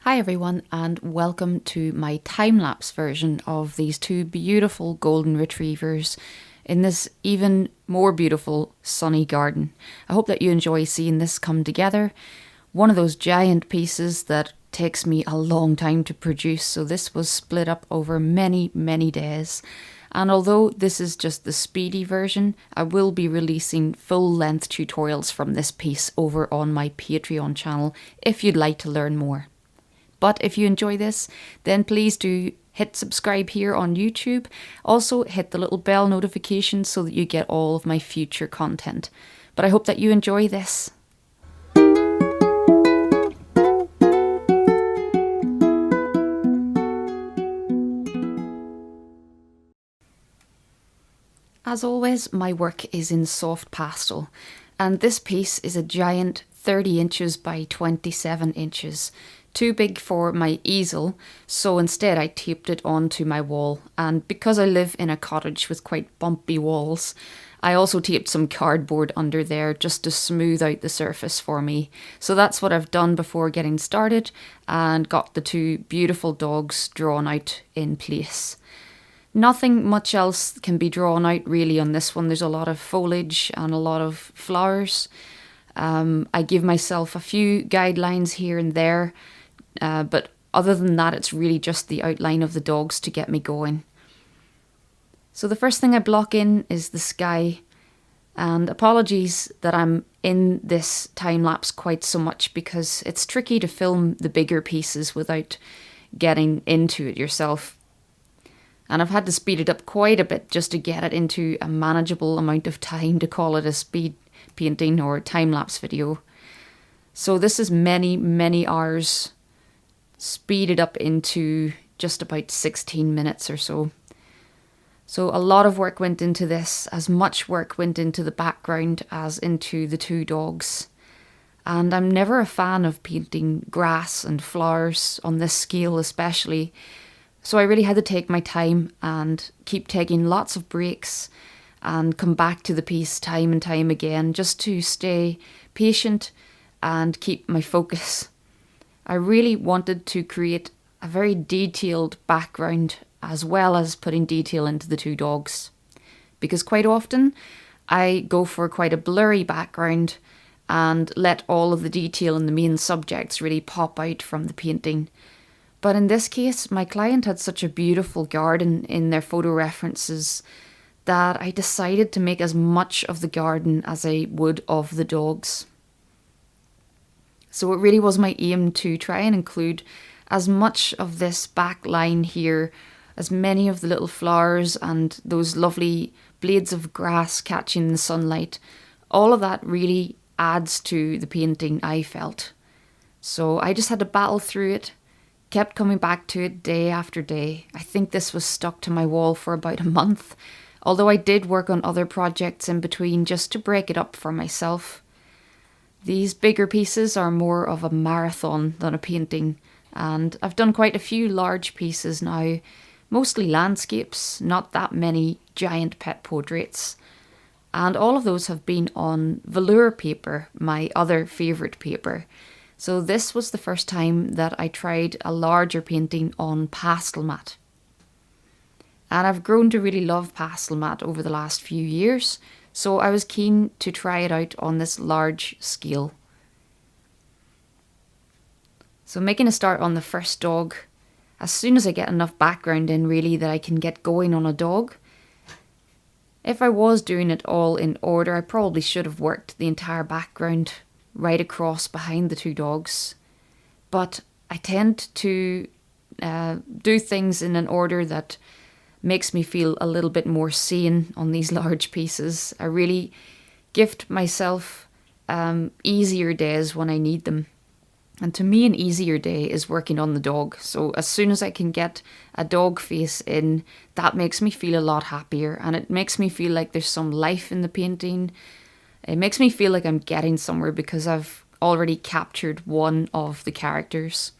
Hi everyone, and welcome to my time-lapse version of these two beautiful golden retrievers in this even more beautiful sunny garden. I hope that you enjoy seeing this come together. One of those giant pieces that takes me a long time to produce, so this was split up over many days. And although this is just the speedy version, I will be releasing full-length tutorials from this piece over on my Patreon channel if you'd like to learn more. But if you enjoy this, then please do hit subscribe here on YouTube. Also hit the little bell notification so that you get all of my future content. But I hope that you enjoy this. As always, my work is in soft pastel, and this piece is a giant 30 inches by 27 inches. Too big for my easel, so instead I taped it onto my wall. And because I live in a cottage with quite bumpy walls, I also taped some cardboard under there just to smooth out the surface for me. So that's what I've done before getting started and got the two beautiful dogs drawn out in place. Nothing much else can be drawn out really on this one. There's a lot of foliage and a lot of flowers. I give myself a few guidelines here and there. But other than that, it's really just the outline of the dogs to get me going. So the first thing I block in is the sky. And apologies that I'm in this time lapse quite so much because it's tricky to film the bigger pieces without getting into it yourself. And I've had to speed it up quite a bit just to get it into a manageable amount of time to call it a speed painting or time lapse video. So this is many hours speeded up into just about 16 minutes or so. So a lot of work went into this, as much work went into the background as into the two dogs. And I'm never a fan of painting grass and flowers on this scale especially. So I really had to take my time and keep taking lots of breaks and come back to the piece time and time again just to stay patient and keep my focus. I really wanted to create a very detailed background as well as putting detail into the two dogs. Because quite often I go for quite a blurry background and let all of the detail in the main subjects really pop out from the painting. But in this case, my client had such a beautiful garden in their photo references that I decided to make as much of the garden as I would of the dogs. So it really was my aim to try and include as much of this back line here, as many of the little flowers and those lovely blades of grass catching the sunlight. All of that really adds to the painting, I felt. So I just had to battle through it, kept coming back to it day after day. I think this was stuck to my wall for about a month, although I did work on other projects in between just to break it up for myself. These bigger pieces are more of a marathon than a painting, and I've done quite a few large pieces now, mostly landscapes, not that many giant pet portraits. And all of those have been on velour paper, my other favourite paper. So this was the first time that I tried a larger painting on pastel mat. And I've grown to really love pastel mat over the last few years. So I was keen to try it out on this large scale. So making a start on the first dog, as soon as I get enough background in really that I can get going on a dog. If I was doing it all in order, I probably should have worked the entire background right across behind the two dogs. But I tend to do things in an order that makes me feel a little bit more sane on these large pieces. I really gift myself easier days when I need them. And to me, an easier day is working on the dog. So as soon as I can get a dog face in, that makes me feel a lot happier. And it makes me feel like there's some life in the painting. It makes me feel like I'm getting somewhere because I've already captured one of the characters.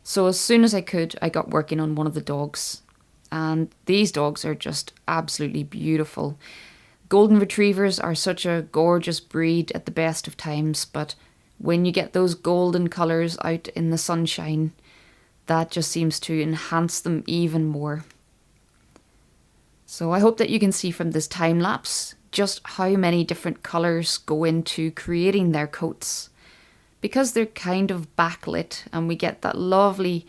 So as soon as I could, I got working on one of the dogs. And these dogs are just absolutely beautiful. Golden Retrievers are such a gorgeous breed at the best of times, but when you get those golden colours out in the sunshine, that just seems to enhance them even more. So I hope that you can see from this time lapse just how many different colours go into creating their coats. Because they're kind of backlit and we get that lovely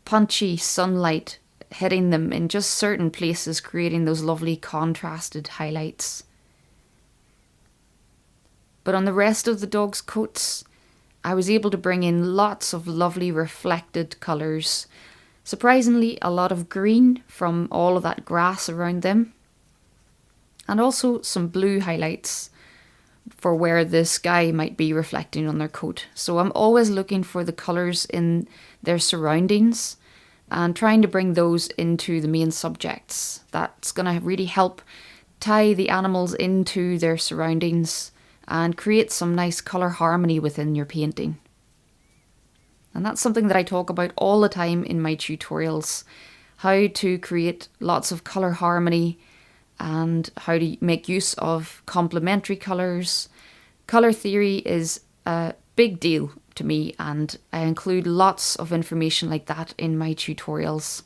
punchy sunlight hitting them in just certain places, creating those lovely contrasted highlights. But on the rest of the dog's coats, I was able to bring in lots of lovely reflected colours. Surprisingly, a lot of green from all of that grass around them. And also some blue highlights for where the sky might be reflecting on their coat. So I'm always looking for the colours in their surroundings and trying to bring those into the main subjects. That's going to really help tie the animals into their surroundings and create some nice colour harmony within your painting. And that's something that I talk about all the time in my tutorials, how to create lots of colour harmony and how to make use of complementary colours. Colour theory is a big deal to me, and I include lots of information like that in my tutorials.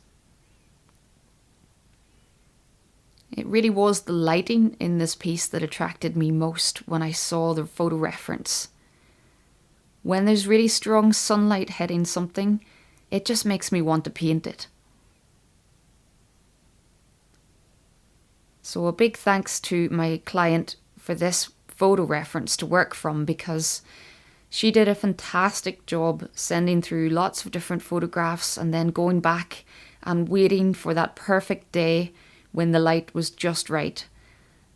It really was the lighting in this piece that attracted me most when I saw the photo reference. When there's really strong sunlight hitting something, it just makes me want to paint it. So a big thanks to my client for this photo reference to work from, because she did a fantastic job sending through lots of different photographs and then going back and waiting for that perfect day when the light was just right.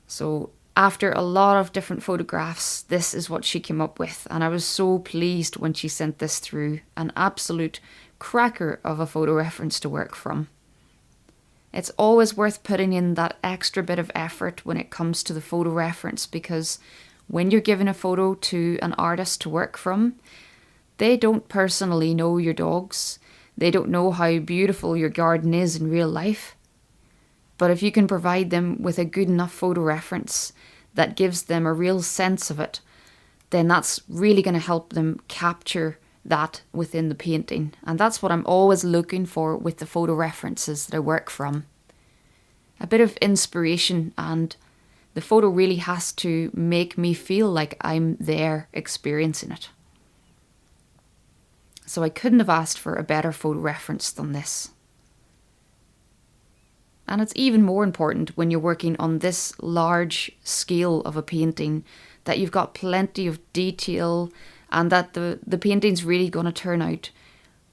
So after a lot of different photographs, this is what she came up with, and I was so pleased when she sent this through. An absolute cracker of a photo reference to work from. It's always worth putting in that extra bit of effort when it comes to the photo reference, because when you're given a photo to an artist to work from, they don't personally know your dogs. They don't know how beautiful your garden is in real life. But if you can provide them with a good enough photo reference that gives them a real sense of it, then that's really going to help them capture that within the painting. And that's what I'm always looking for with the photo references that I work from. A bit of inspiration, and the photo really has to make me feel like I'm there experiencing it. So I couldn't have asked for a better photo reference than this. And it's even more important when you're working on this large scale of a painting that you've got plenty of detail and that the painting's really going to turn out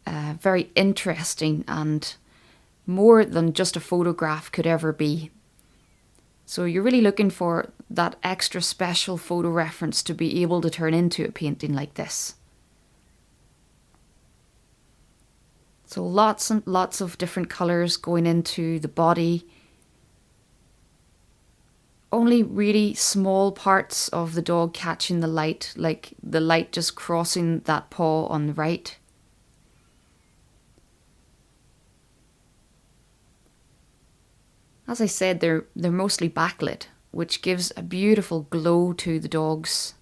very interesting and more than just a photograph could ever be. So you're really looking for that extra special photo reference to be able to turn into a painting like this. So lots and lots of different colours going into the body. Only really small parts of the dog catching the light, like the light just crossing that paw on the right. As I said, they're mostly backlit, which gives a beautiful glow to the dogs.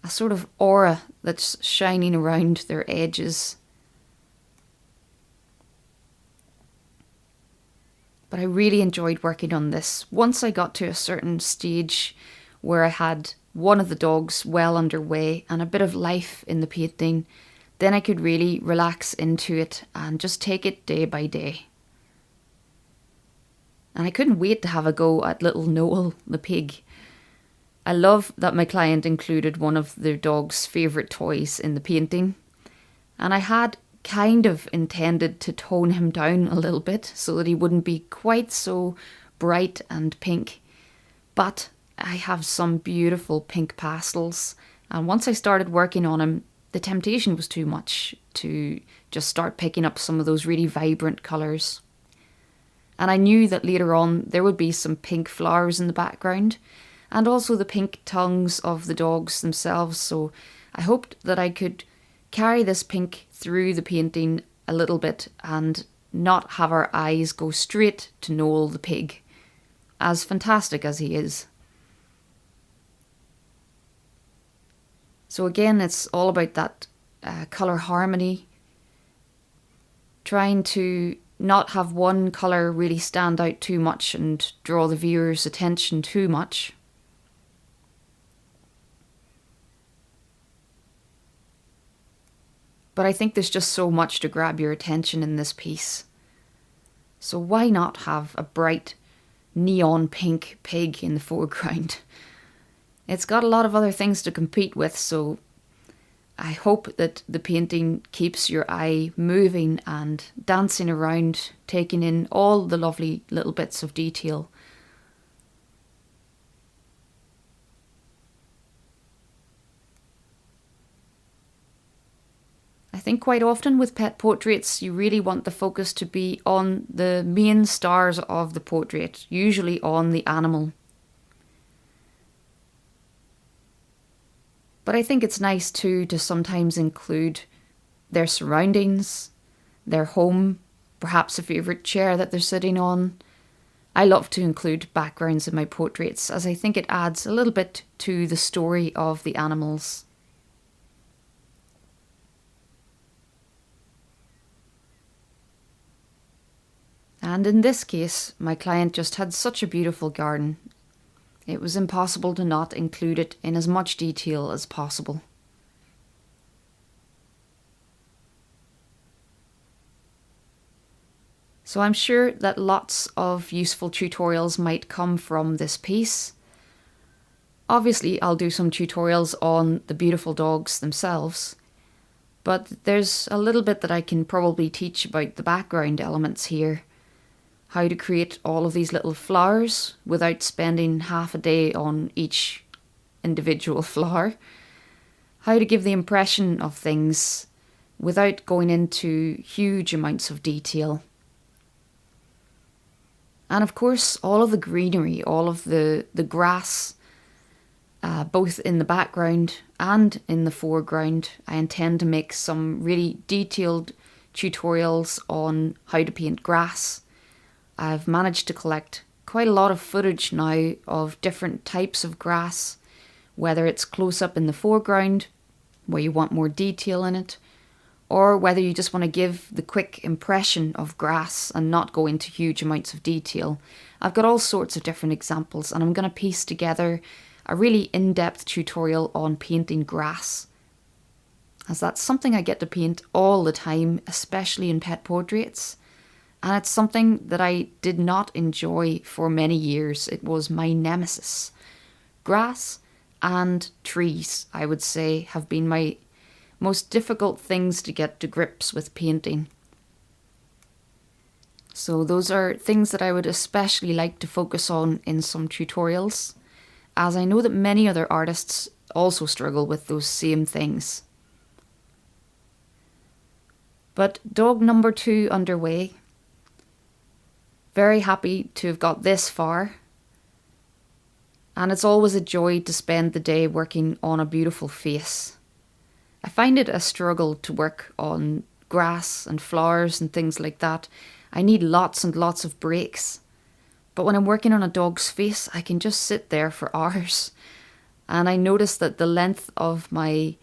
A sort of aura that's shining around their edges. But I really enjoyed working on this. Once I got to a certain stage where I had one of the dogs well underway and a bit of life in the painting, then I could really relax into it and just take it day by day. And I couldn't wait to have a go at little Noel, the pig. I love that my client included one of their dog's favourite toys in the painting. And I had kind of intended to tone him down a little bit so that he wouldn't be quite so bright and pink. But I have some beautiful pink pastels, and once I started working on him, the temptation was too much to just start picking up some of those really vibrant colours. And I knew that later on there would be some pink flowers in the background and also the pink tongues of the dogs themselves, so I hoped that I could carry this pink through the painting a little bit and not have our eyes go straight to Noel the pig, as fantastic as he is. So again, it's all about that colour harmony, trying to not have one colour really stand out too much and draw the viewer's attention too much. But I think there's just so much to grab your attention in this piece. So why not have a bright neon pink pig in the foreground? It's got a lot of other things to compete with, so I hope that the painting keeps your eye moving and dancing around, taking in all the lovely little bits of detail. I think quite often with pet portraits, you really want the focus to be on the main stars of the portrait, usually on the animal. But I think it's nice too to sometimes include their surroundings, their home, perhaps a favourite chair that they're sitting on. I love to include backgrounds in my portraits as I think it adds a little bit to the story of the animals. And in this case, my client just had such a beautiful garden. It was impossible to not include it in as much detail as possible. So I'm sure that lots of useful tutorials might come from this piece. Obviously, I'll do some tutorials on the beautiful dogs themselves, but there's a little bit that I can probably teach about the background elements here. How to create all of these little flowers without spending half a day on each individual flower. How to give the impression of things without going into huge amounts of detail. And of course, all of the greenery, all of the grass, both in the background and in the foreground. I intend to make some really detailed tutorials on how to paint grass. I've managed to collect quite a lot of footage now of different types of grass, whether it's close up in the foreground, where you want more detail in it, or whether you just want to give the quick impression of grass and not go into huge amounts of detail. I've got all sorts of different examples, and I'm going to piece together a really in-depth tutorial on painting grass, as that's something I get to paint all the time, especially in pet portraits. And it's something that I did not enjoy for many years. It was my nemesis. Grass and trees, I would say, have been my most difficult things to get to grips with painting. So those are things that I would especially like to focus on in some tutorials, as I know that many other artists also struggle with those same things. But dog number 2 underway. Very happy to have got this far. And it's always a joy to spend the day working on a beautiful face. I find it a struggle to work on grass and flowers and things like that. I need lots and lots of breaks. But when I'm working on a dog's face, I can just sit there for hours. And I notice that the length of my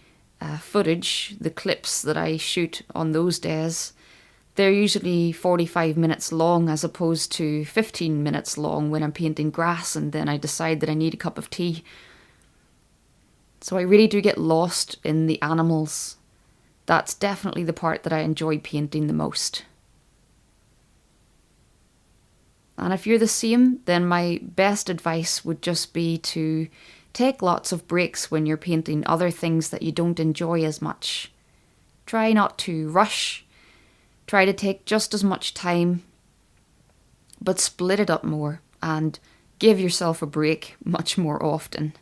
footage, the clips that I shoot on those days, they're usually 45 minutes long as opposed to 15 minutes long when I'm painting grass and then I decide that I need a cup of tea. So I really do get lost in the animals. That's definitely the part that I enjoy painting the most. And if you're the same, then my best advice would just be to take lots of breaks when you're painting other things that you don't enjoy as much. Try not to rush. Try to take just as much time, but split it up more and give yourself a break much more often.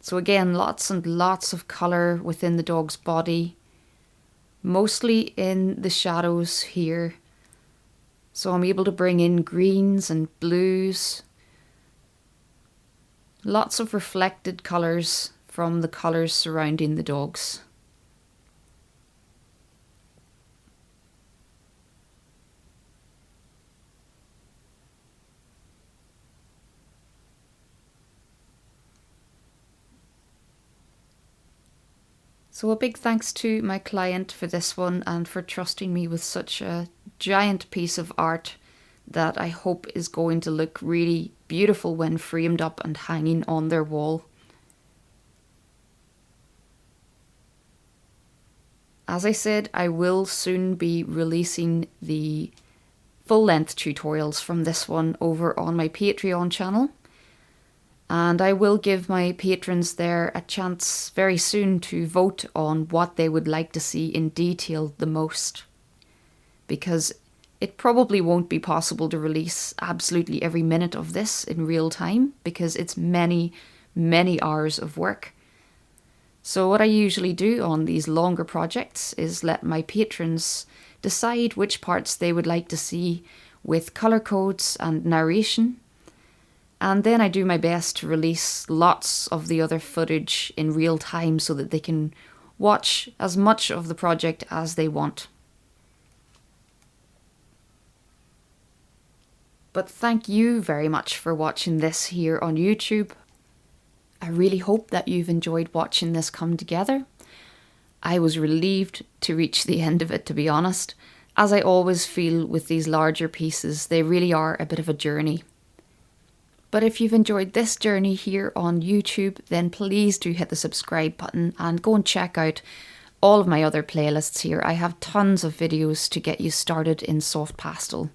So again, lots and lots of colour within the dog's body, mostly in the shadows here. So I'm able to bring in greens and blues, lots of reflected colours from the colours surrounding the dogs. So a big thanks to my client for this one and for trusting me with such a giant piece of art that I hope is going to look really beautiful when framed up and hanging on their wall. As I said, I will soon be releasing the full-length tutorials from this one over on my Patreon channel. And I will give my patrons there a chance very soon to vote on what they would like to see in detail the most. Because it probably won't be possible to release absolutely every minute of this in real time, because it's many, many hours of work. So what I usually do on these longer projects is let my patrons decide which parts they would like to see with colour codes and narration. And then I do my best to release lots of the other footage in real time so that they can watch as much of the project as they want. But thank you very much for watching this here on YouTube. I really hope that you've enjoyed watching this come together. I was relieved to reach the end of it, to be honest. As I always feel with these larger pieces, they really are a bit of a journey. But if you've enjoyed this journey here on YouTube, then please do hit the subscribe button and go and check out all of my other playlists here. I have tons of videos to get you started in soft pastel.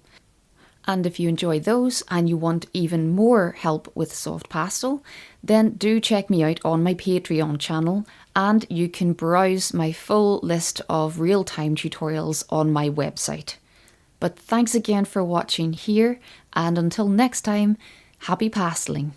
And if you enjoy those and you want even more help with soft pastel, then do check me out on my Patreon channel, and you can browse my full list of real-time tutorials on my website. But thanks again for watching here, and until next time, happy pasteling.